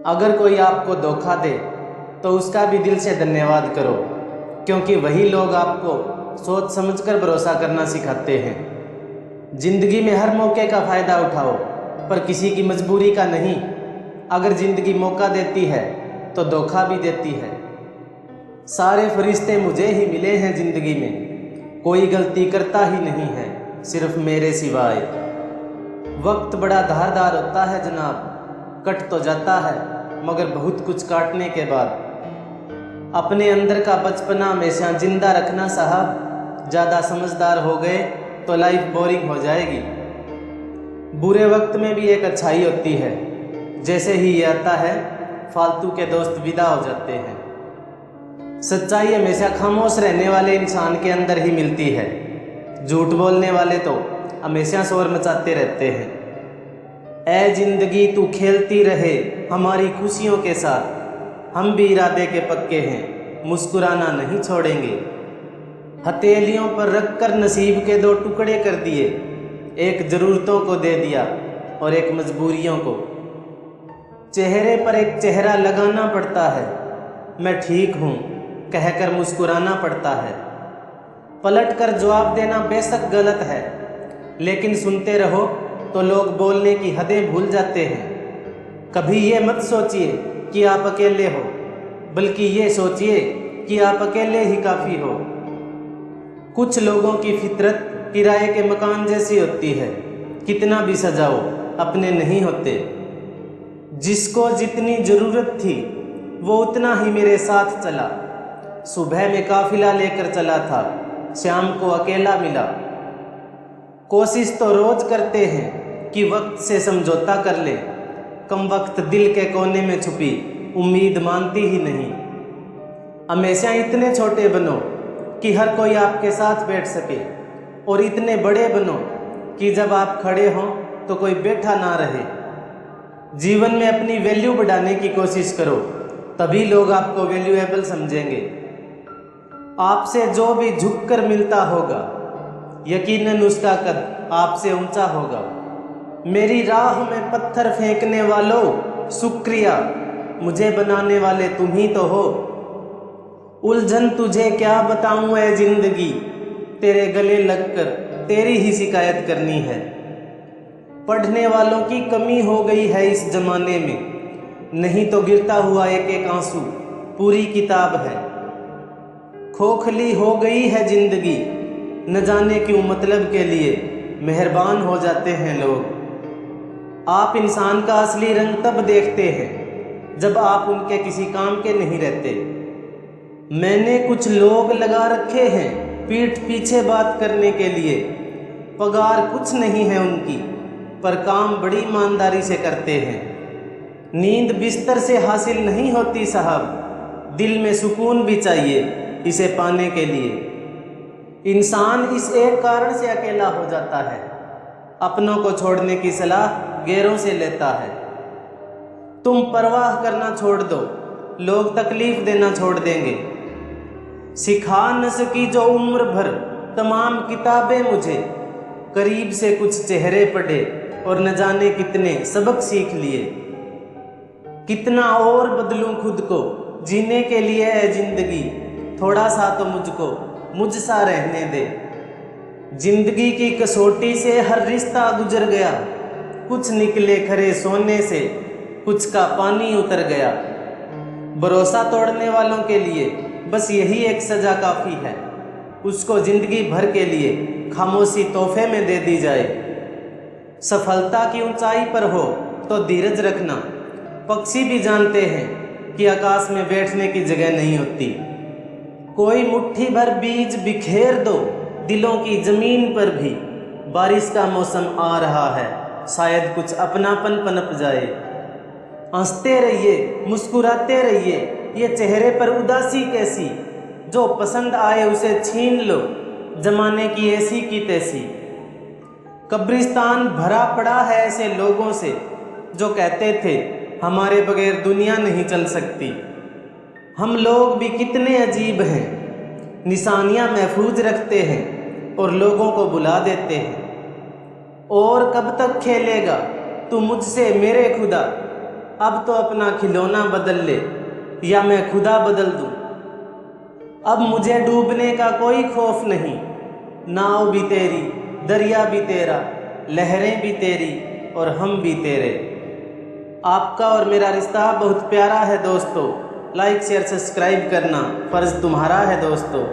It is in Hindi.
अगर कोई आपको धोखा दे तो उसका भी दिल से धन्यवाद करो, क्योंकि वही लोग आपको सोच समझकर भरोसा करना सिखाते हैं। जिंदगी में हर मौके का फ़ायदा उठाओ, पर किसी की मजबूरी का नहीं। अगर ज़िंदगी मौका देती है तो धोखा भी देती है। सारे फरिश्ते मुझे ही मिले हैं ज़िंदगी में, कोई गलती करता ही नहीं है सिर्फ मेरे सिवाय। वक्त बड़ा धारदार होता है जनाब, कट तो जाता है मगर बहुत कुछ काटने के बाद। अपने अंदर का बचपना हमेशा जिंदा रखना साहब, ज़्यादा समझदार हो गए तो लाइफ बोरिंग हो जाएगी। बुरे वक्त में भी एक अच्छाई होती है, जैसे ही ये आता है फालतू के दोस्त विदा हो जाते हैं। सच्चाई हमेशा खामोश रहने वाले इंसान के अंदर ही मिलती है, झूठ बोलने वाले तो हमेशा शोर मचाते रहते हैं। ऐ जिंदगी तू खेलती रहे हमारी खुशियों के साथ, हम भी इरादे के पक्के हैं, मुस्कुराना नहीं छोड़ेंगे। हथेलियों पर रखकर नसीब के दो टुकड़े कर दिए, एक ज़रूरतों को दे दिया और एक मजबूरियों को। चेहरे पर एक चेहरा लगाना पड़ता है, मैं ठीक हूँ कहकर मुस्कुराना पड़ता है। पलट कर जवाब देना बेशक गलत है, लेकिन सुनते रहो तो लोग बोलने की हदें भूल जाते हैं। कभी ये मत सोचिए कि आप अकेले हो, बल्कि ये सोचिए कि आप अकेले ही काफ़ी हो। कुछ लोगों की फितरत किराए के मकान जैसी होती है, कितना भी सजाओ अपने नहीं होते। जिसको जितनी ज़रूरत थी वो उतना ही मेरे साथ चला। सुबह में काफिला लेकर चला था, शाम को अकेला मिला। कोशिश तो रोज़ करते हैं कि वक्त से समझौता कर ले, कम वक्त दिल के कोने में छुपी उम्मीद मानती ही नहीं। हमेशा इतने छोटे बनो कि हर कोई आपके साथ बैठ सके, और इतने बड़े बनो कि जब आप खड़े हों तो कोई बैठा ना रहे। जीवन में अपनी वैल्यू बढ़ाने की कोशिश करो, तभी लोग आपको वैल्यूएबल समझेंगे। आपसे जो भी झुककर मिलता होगा, यकीनन उसका कद आपसे ऊंचा होगा। मेरी राह में पत्थर फेंकने वालों शुक्रिया, मुझे बनाने वाले तुम ही तो हो। उलझन तुझे क्या बताऊं ऐ जिंदगी, तेरे गले लगकर तेरी ही शिकायत करनी है। पढ़ने वालों की कमी हो गई है इस जमाने में, नहीं तो गिरता हुआ एक एक आंसू पूरी किताब है। खोखली हो गई है जिंदगी, न जाने क्यों मतलब के लिए मेहरबान हो जाते हैं लोग। आप इंसान का असली रंग तब देखते हैं जब आप उनके किसी काम के नहीं रहते। मैंने कुछ लोग लगा रखे हैं पीठ पीछे बात करने के लिए, पगार कुछ नहीं है उनकी, पर काम बड़ी ईमानदारी से करते हैं। नींद बिस्तर से हासिल नहीं होती साहब, दिल में सुकून भी चाहिए इसे पाने के लिए। इंसान इस एक कारण से अकेला हो जाता है, अपनों को छोड़ने की सलाह गैरों से लेता है। तुम परवाह करना छोड़ दो, लोग तकलीफ देना छोड़ देंगे। सिखा न सकी जो उम्र भर तमाम किताबें मुझे, करीब से कुछ चेहरे पढ़े और न जाने कितने सबक सीख लिए। कितना और बदलूं खुद को जीने के लिए है जिंदगी, थोड़ा सा तो मुझको मुझसा रहने दे। जिंदगी की कसौटी से हर रिश्ता गुजर गया, कुछ निकले खरे सोने से, कुछ का पानी उतर गया। भरोसा तोड़ने वालों के लिए बस यही एक सज़ा काफ़ी है, उसको ज़िंदगी भर के लिए खामोशी तोहफे में दे दी जाए। सफलता की ऊंचाई पर हो तो धीरज रखना, पक्षी भी जानते हैं कि आकाश में बैठने की जगह नहीं होती। कोई मुट्ठी भर बीज बिखेर दो दिलों की ज़मीन पर भी, बारिश का मौसम आ रहा है, शायद कुछ अपनापन पनप जाए। हंसते रहिए मुस्कुराते रहिए, ये चेहरे पर उदासी कैसी, जो पसंद आए उसे छीन लो, जमाने की ऐसी की तैसी। कब्रिस्तान भरा पड़ा है ऐसे लोगों से जो कहते थे हमारे बगैर दुनिया नहीं चल सकती। हम लोग भी कितने अजीब हैं, निशानियां महफूज रखते हैं और लोगों को बुला देते हैं। और कब तक खेलेगा तू मुझसे मेरे खुदा, अब तो अपना खिलौना बदल ले या मैं खुदा बदल दूं। अब मुझे डूबने का कोई खौफ नहीं, नाव भी तेरी, दरिया भी तेरा, लहरें भी तेरी और हम भी तेरे। आपका और मेरा रिश्ता बहुत प्यारा है दोस्तों। लाइक शेयर सब्सक्राइब करना फ़र्ज़ तुम्हारा है दोस्तों।